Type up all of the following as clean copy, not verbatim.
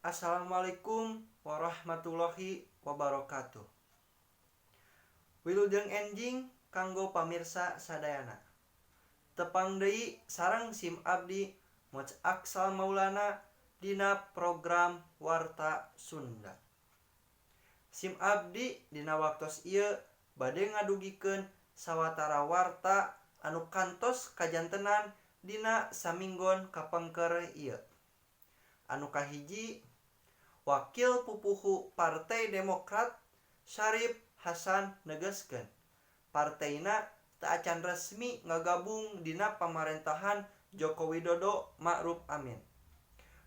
Assalamualaikum warahmatullahi wabarakatuh. Wilujeng enjing kanggo pamirsa sadayana. Tepang deui sareng SIM abdi Moc Aksal Maulana dina program Warta Sunda. SIM abdi dina waktos ieu bade ngadugikeun sawatara warta anu kantos kajantenan dina saminggon kapengker ieu. Anu kahiji, Wakil Pupuhu Partai Demokrat Syarif Hasan negaskeun partaina teu acan resmi ngagabung dina pamarentahan Joko Widodo Ma'ruf Amin.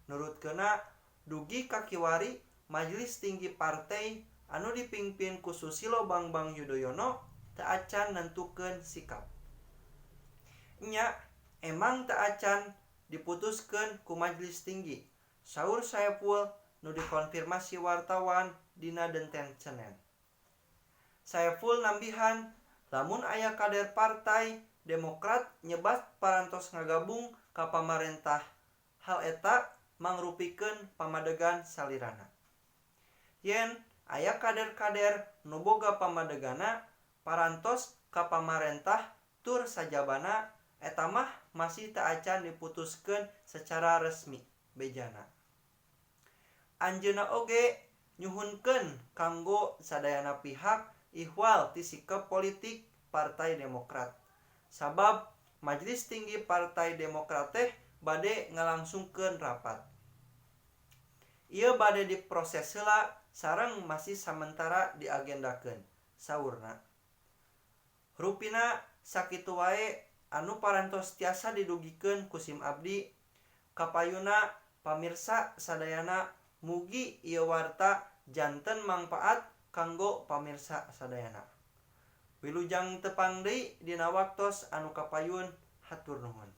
Nurutkeuna dugi kakiwari Majelis Tinggi Partai anu dipingpin ku Susilo Bambang Yudhoyono teu acan nentukeun sikap. Nya emang teu acan diputuskeun ku Majelis Tinggi, saur Saepul nu dikonfirmasi wartawan dina denten Senen. Saepul nambihan lamun aya kader Partai Demokrat nyebat parantos ngagabung ka pamarentah, hal eta mangrupikeun pamadegan salirana. Yen aya kader-kader nu boga pamadegana parantos ka pamarentah tur sajabana, eta mah masih teu acan diputuskeun secara resmi bejana. Anjeunna oge nyuhunkeun kanggo sadayana pihak ihwal ti sikap politik Partai Demokrat. Sabab Majelis Tinggi Partai Demokrat teh bade ngalangsungkeun rapat. Ieu bade diproses heula sareng masih samentara diagendakeun, saurna. Rupina sakitu wae anu parantos tiasa didugikeun ku SIM abdi, kapayuna pamirsa sadayana mugi ieu warta janten mangpaat kanggo pamirsa sadayana. Wilujeng tepang deui dina waktos anu kapayun, hatur nuhun.